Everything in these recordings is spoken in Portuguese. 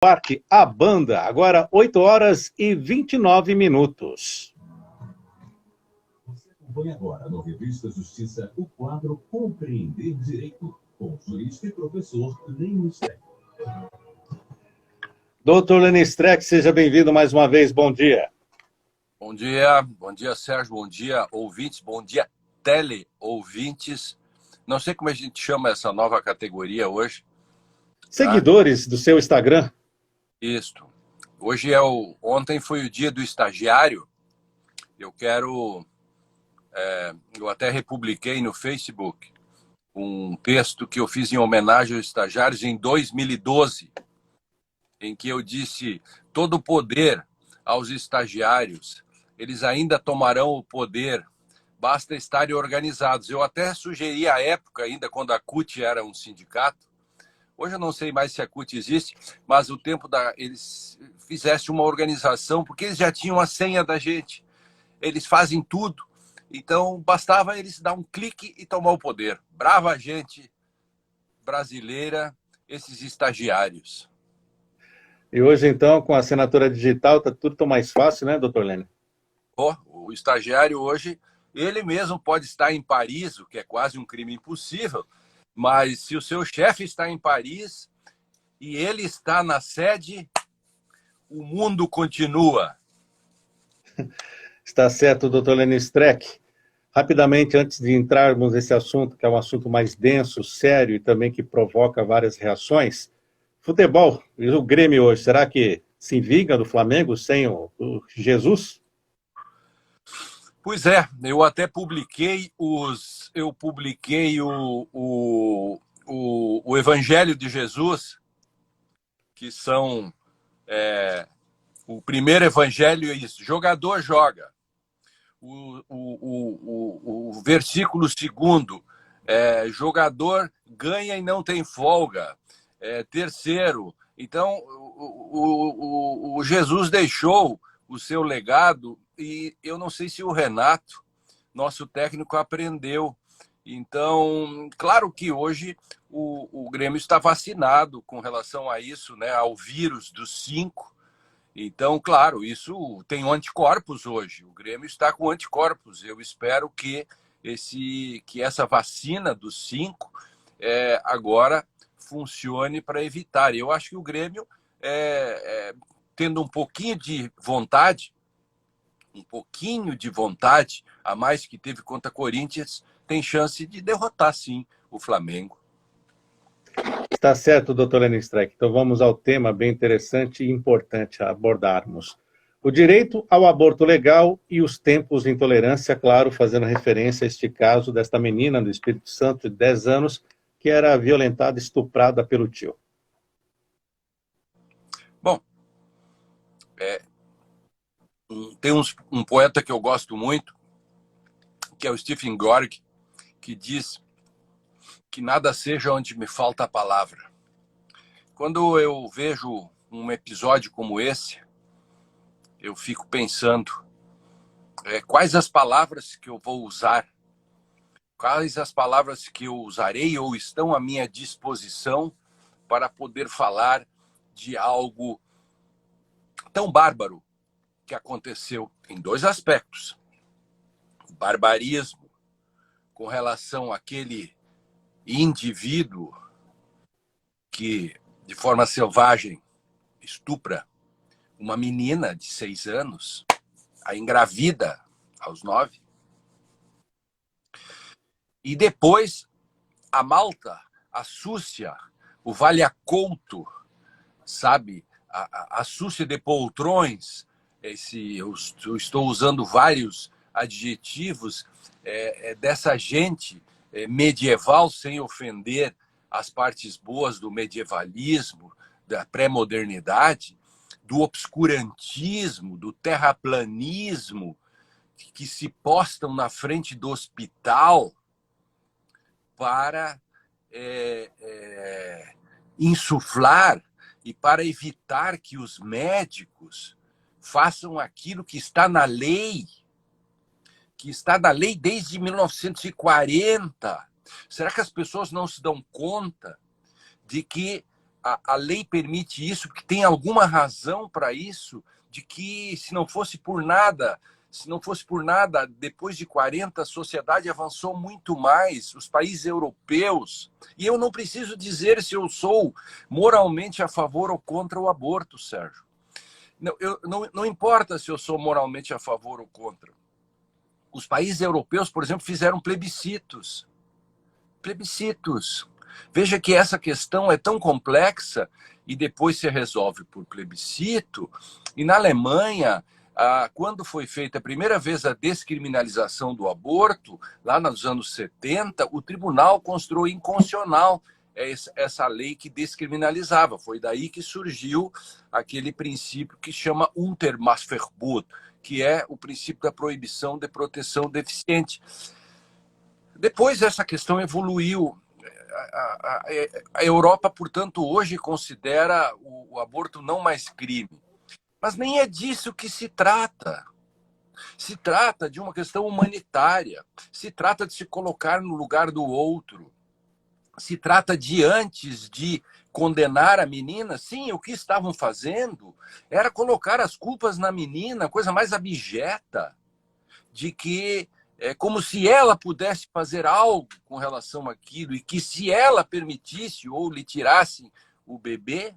Parque, a banda, agora 8 horas e 29 minutos. Você acompanha agora no Revista Justiça o quadro Compreender Direito com o jurista e professor Lênin Streck. Doutor Lênin Streck, seja bem-vindo mais uma vez, bom dia. Bom dia Sérgio, bom dia ouvintes, bom dia teleouvintes. Não sei como a gente chama essa nova categoria hoje. Seguidores do seu Instagram. Isto. Ontem foi o dia do estagiário. Eu até republiquei no Facebook um texto que eu fiz em homenagem aos estagiários em 2012, em que eu disse: todo o poder aos estagiários, eles ainda tomarão o poder, basta estarem organizados. Eu até sugeri à época, ainda quando a CUT era um sindicato, hoje eu não sei mais se a CUT existe, mas o tempo eles fizessem uma organização, porque eles já tinham a senha da gente. Eles fazem tudo. Então, bastava eles dar um clique e tomar o poder. Brava gente brasileira, esses estagiários. E hoje, então, com a assinatura digital, tá tudo tão mais fácil, né, doutor Lênin? O estagiário hoje, ele mesmo pode estar em Paris, o que é quase um crime impossível, mas se o seu chefe está em Paris e ele está na sede, o mundo continua. Está certo, doutor Lênin Streck. Rapidamente, antes de entrarmos nesse assunto, que é um assunto mais denso, sério e também que provoca várias reações, futebol, e o Grêmio hoje, será que se vinga do Flamengo sem o Jesus? Pois é, eu até publiquei o Evangelho de Jesus, que são o primeiro evangelho é isso: jogador joga. O versículo segundo, jogador ganha e não tem folga. Terceiro, então o Jesus deixou o seu legado, e eu não sei se o Renato, nosso técnico, aprendeu. Então, claro que hoje o Grêmio está vacinado com relação a isso, né, ao vírus dos 5. Então, claro, isso tem anticorpos hoje. O Grêmio está com anticorpos. Eu espero que essa vacina dos 5 agora funcione para evitar. Eu acho que o Grêmio, tendo um pouquinho de vontade a mais que teve contra Corinthians, tem chance de derrotar, sim, o Flamengo. Está certo, doutor Lênin Streck. Então vamos ao tema bem interessante e importante a abordarmos. O direito ao aborto legal e os tempos de intolerância, claro, fazendo referência a este caso desta menina do Espírito Santo de 10 anos que era violentada e estuprada pelo tio. Bom, tem um poeta que eu gosto muito, que é o Stephen Gorg, que diz que nada seja onde me falta a palavra. Quando eu vejo um episódio como esse, eu fico pensando quais as palavras que eu vou usar, quais as palavras que eu usarei ou estão à minha disposição para poder falar de algo tão bárbaro que aconteceu em 2 aspectos. O barbarismo com relação àquele indivíduo que, de forma selvagem, estupra uma menina de 6 anos, a engravida aos 9. E depois, a Malta, a Súcia, o Valhacouto, sabe? A Súcia de poltrões, eu estou usando vários adjetivos dessa gente medieval, sem ofender as partes boas do medievalismo, da pré-modernidade, do obscurantismo, do terraplanismo, que se postam na frente do hospital para insuflar e para evitar que os médicos façam aquilo que está na lei desde 1940. Será que as pessoas não se dão conta de que a lei permite isso, porque tem alguma razão para isso, de que se não fosse por nada, depois de 40, a sociedade avançou muito mais, os países europeus. E eu não preciso dizer se eu sou moralmente a favor ou contra o aborto, Sérgio. Não importa se eu sou moralmente a favor ou contra. Os países europeus, por exemplo, fizeram plebiscitos. Plebiscitos. Veja que essa questão é tão complexa e depois se resolve por plebiscito. E na Alemanha, quando foi feita a primeira vez a descriminalização do aborto, lá nos anos 70, o tribunal considerou inconstitucional essa lei que descriminalizava. Foi daí que surgiu aquele princípio que chama Untermaßverbot, que é o princípio da proibição de proteção deficiente. Depois essa questão evoluiu. A Europa, portanto, hoje considera o aborto não mais crime. Mas nem é disso que se trata. Se trata de uma questão humanitária. Se trata de se colocar no lugar do outro. Se trata de, antes de condenar a menina, sim, o que estavam fazendo era colocar as culpas na menina, a coisa mais abjeta, de que é como se ela pudesse fazer algo com relação àquilo e que se ela permitisse ou lhe tirasse o bebê,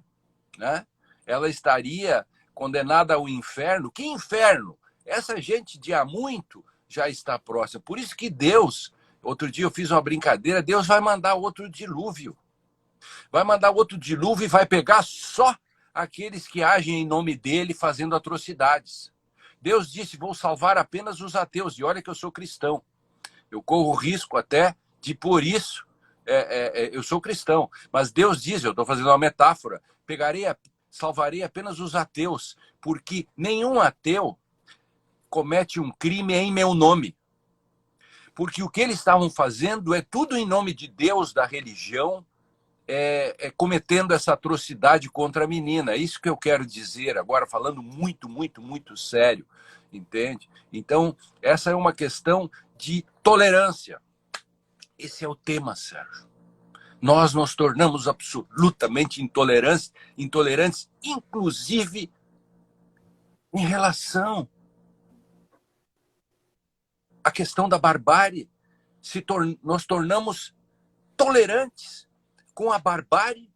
né, ela estaria condenada ao inferno. Que inferno? Essa gente de há muito já está próxima. Por isso que Deus, outro dia eu fiz uma brincadeira, Deus vai mandar outro dilúvio. Vai mandar outro dilúvio e vai pegar só aqueles que agem em nome dele fazendo atrocidades. Deus disse, vou salvar apenas os ateus. E olha que eu sou cristão. Eu corro risco até de, por isso, eu sou cristão. Mas Deus diz, eu estou fazendo uma metáfora, salvarei apenas os ateus, porque nenhum ateu comete um crime em meu nome. Porque o que eles estavam fazendo é tudo em nome de Deus, da religião, cometendo essa atrocidade contra a menina. É isso que eu quero dizer agora, falando muito, muito, muito sério, entende? Então, essa é uma questão de tolerância. Esse é o tema, Sérgio. Nós nos tornamos absolutamente intolerantes, inclusive em relação à questão da barbárie. Nós tornamos tolerantes com a barbárie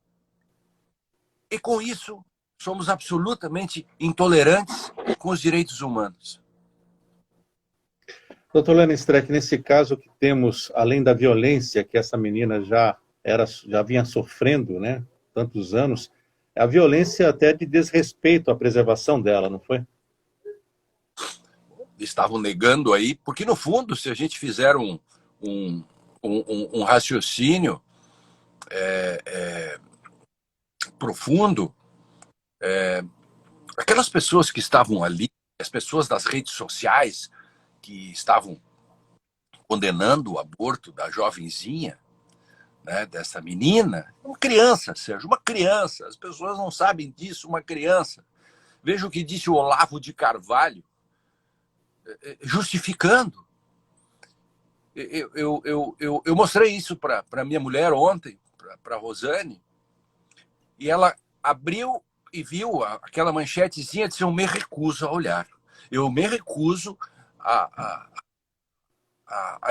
e, com isso, somos absolutamente intolerantes com os direitos humanos. Doutor Lenin Streck, nesse caso que temos, além da violência que essa menina já vinha sofrendo, né, tantos anos, a violência até de desrespeito à preservação dela, não foi? Estavam negando aí, porque no fundo, se a gente fizer um raciocínio profundo, aquelas pessoas que estavam ali, as pessoas das redes sociais que estavam condenando o aborto da jovenzinha, né, dessa menina, uma criança, Sérgio, uma criança, as pessoas não sabem disso, uma criança. Veja o que disse o Olavo de Carvalho, justificando. Eu mostrei isso para minha mulher ontem, para a Rosane, e ela abriu e viu aquela manchetezinha e disse, eu me recuso a olhar. Eu me recuso a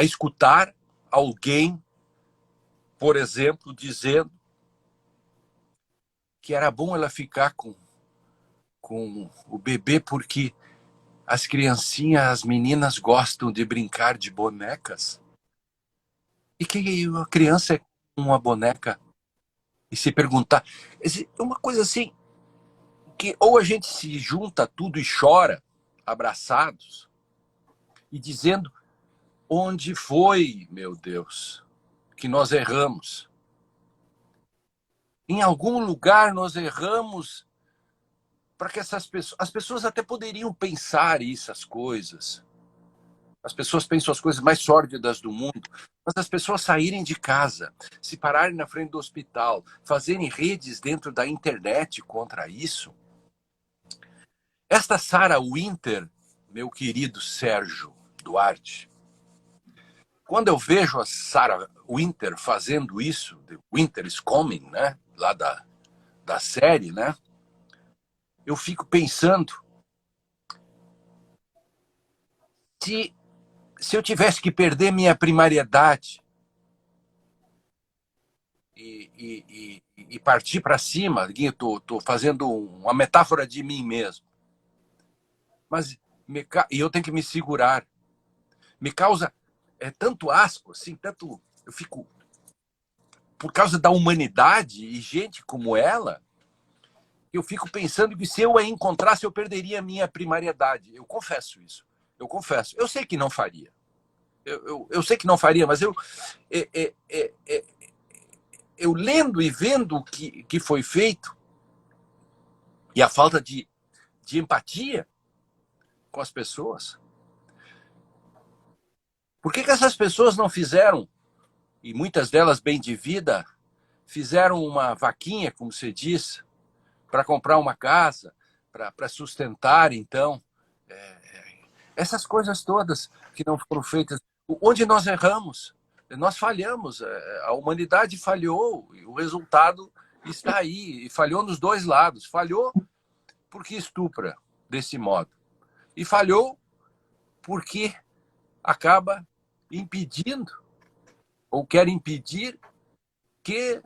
escutar alguém, por exemplo, dizendo que era bom ela ficar com o bebê porque as criancinhas, as meninas gostam de brincar de bonecas. E que a criança é uma boneca. E se perguntar... É uma coisa assim, que ou a gente se junta tudo e chora, abraçados, e dizendo, onde foi, meu Deus, que nós erramos? Em algum lugar nós erramos para que as pessoas até poderiam pensar essas coisas. As pessoas pensam as coisas mais sórdidas do mundo, mas as pessoas saírem de casa, se pararem na frente do hospital, fazerem redes dentro da internet contra isso. Esta Sarah Winter, meu querido Sérgio Duarte, quando eu vejo a Sarah Winter fazendo isso, The Winter is Coming, né? Lá da série, né? Eu fico pensando se eu tivesse que perder minha primariedade e partir para cima, estou fazendo uma metáfora de mim mesmo, mas e eu tenho que me segurar. Me causa tanto asco, assim, tanto eu fico por causa da humanidade e gente como ela, eu fico pensando que se eu a encontrasse eu perderia a minha primariedade. Eu confesso isso. Eu confesso. Eu sei que não faria. Eu sei que não faria, mas eu lendo e vendo o que foi feito e a falta de empatia com as pessoas. Por que essas pessoas não fizeram, e muitas delas bem de vida, fizeram uma vaquinha, como se diz, para comprar uma casa, para sustentar, então, essas coisas todas que não foram feitas. Onde nós erramos, nós falhamos, a humanidade falhou, e o resultado está aí, e falhou nos dois lados. Falhou porque estupra desse modo, e falhou porque acaba impedindo, ou quer impedir, que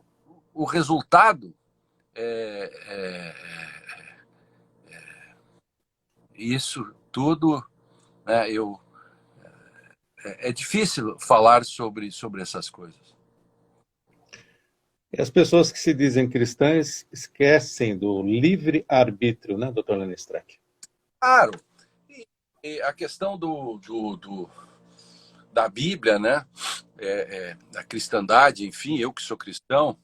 o resultado isso tudo, né, é difícil falar sobre essas coisas. E as pessoas que se dizem cristãs esquecem do livre-arbítrio, né, doutor Lenny Streck? Claro. E a questão da Bíblia, né, da cristandade, enfim, eu que sou cristão,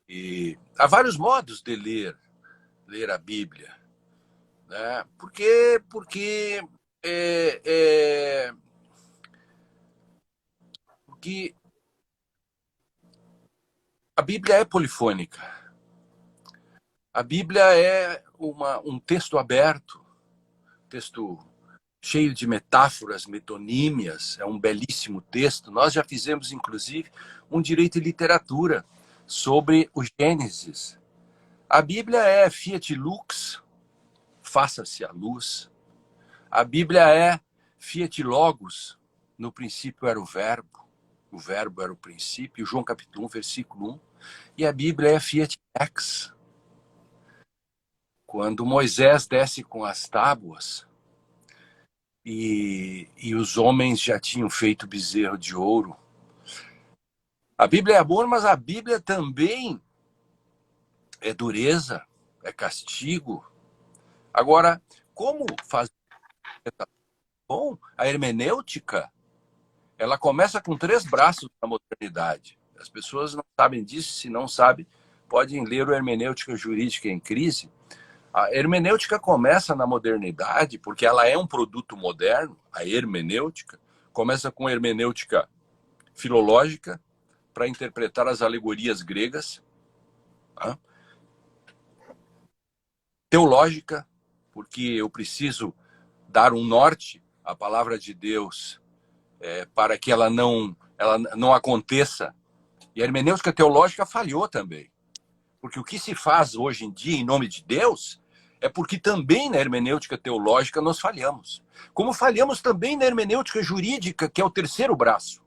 e há vários modos de ler a Bíblia, né? Porque porque a Bíblia é polifônica. A Bíblia é um texto aberto, texto cheio de metáforas, metonímias, é um belíssimo texto. Nós já fizemos, inclusive, um direito e literatura sobre o Gênesis. A Bíblia é Fiat Lux, faça-se a luz. A Bíblia é Fiat Logos, no princípio era o verbo era o princípio, João capítulo 1, versículo 1. E a Bíblia é Fiat Ex. Quando Moisés desce com as tábuas e os homens já tinham feito bezerro de ouro. A Bíblia é amor, mas a Bíblia também é dureza, é castigo. Agora, como fazer? Bom, a hermenêutica, ela começa com 3 braços na modernidade. As pessoas não sabem disso, se não sabem, podem ler o Hermenêutica Jurídica em Crise. A hermenêutica começa na modernidade, porque ela é um produto moderno, a hermenêutica. Começa com hermenêutica filológica, para interpretar as alegorias gregas. Tá? Teológica, porque eu preciso dar um norte à palavra de Deus para que ela não aconteça. E a hermenêutica teológica falhou também. Porque o que se faz hoje em dia em nome de Deus é porque também na hermenêutica teológica nós falhamos. Como falhamos também na hermenêutica jurídica, que é o terceiro braço.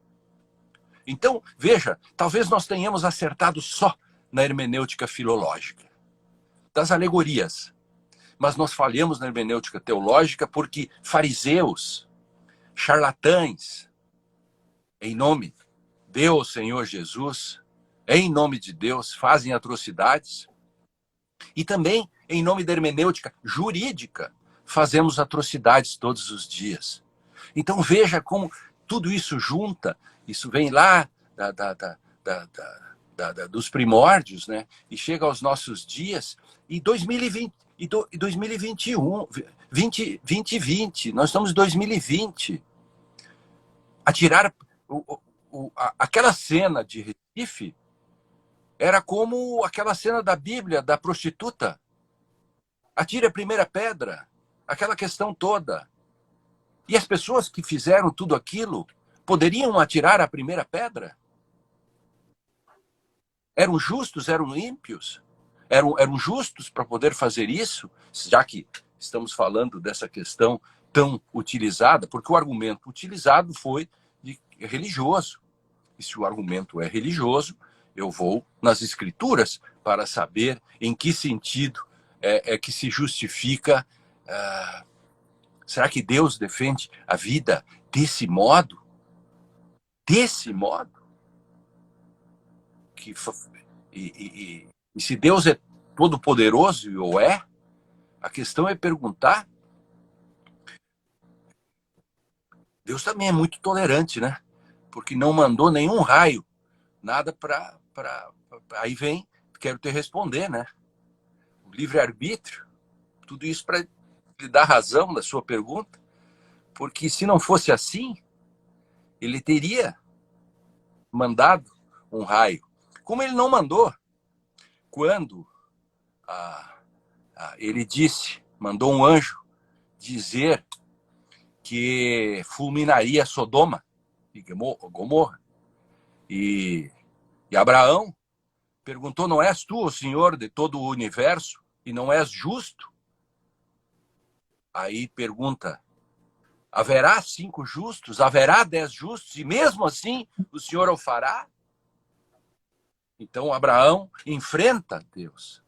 Então, veja, talvez nós tenhamos acertado só na hermenêutica filológica, das alegorias. Mas nós falhamos na hermenêutica teológica porque fariseus, charlatães, em nome de Deus, Senhor Jesus, em nome de Deus, fazem atrocidades. E também, em nome da hermenêutica jurídica, fazemos atrocidades todos os dias. Então veja como tudo isso junta, isso vem lá dos primórdios, né? E chega aos nossos dias, e 2020, e 2021, 2020, nós estamos em 2020. Aquela cena de Recife era como aquela cena da Bíblia, da prostituta. Atire a primeira pedra, aquela questão toda. E as pessoas que fizeram tudo aquilo poderiam atirar a primeira pedra? Eram justos, eram ímpios? Eram justos para poder fazer isso? Já que estamos falando dessa questão tão utilizada, porque o argumento utilizado foi religioso. E se o argumento é religioso, eu vou nas escrituras para saber em que sentido é que se justifica. Será que Deus defende a vida desse modo? Desse modo? E se Deus é todo-poderoso, ou a questão é perguntar. Deus também é muito tolerante, né? Porque não mandou nenhum raio, nada para... Aí vem, quero te responder, né? O livre-arbítrio, tudo isso para lhe dar razão na sua pergunta, porque se não fosse assim, ele teria mandado um raio. Como ele não mandou, quando ele mandou um anjo dizer que fulminaria Sodoma e Gomorra. E Abraão perguntou, não és tu o Senhor de todo o universo e não és justo? Aí pergunta, haverá 5 justos? Haverá 10 justos? E mesmo assim o Senhor o fará? Então Abraão enfrenta Deus.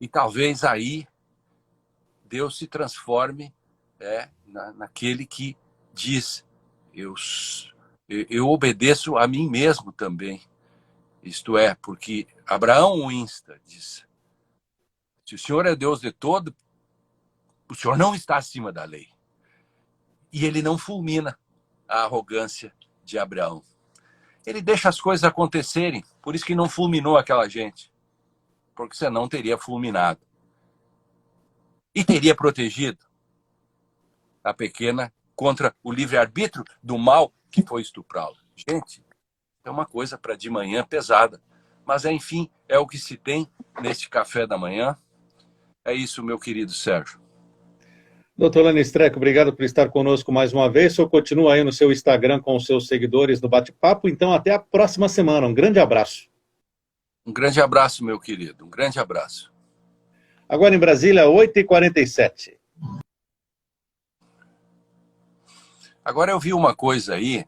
E talvez aí Deus se transforme naquele que diz, eu obedeço a mim mesmo também. Isto é, porque Abraão o insta, diz, se o Senhor é Deus de todo, o Senhor não está acima da lei. E ele não fulmina a arrogância de Abraão. Ele deixa as coisas acontecerem, por isso que não fulminou aquela gente. Porque senão teria fulminado. E teria protegido a pequena contra o livre-arbítrio do mal que foi estuprá-lo. Gente, é uma coisa para de manhã pesada. Mas, enfim, é o que se tem neste café da manhã. É isso, meu querido Sérgio. Doutor Lênin Streck, obrigado por estar conosco mais uma vez. O senhor continua aí no seu Instagram com os seus seguidores no bate-papo. Então, até a próxima semana. Um grande abraço. Um grande abraço, meu querido. Um grande abraço. Agora em Brasília, 8h47. Agora eu vi uma coisa aí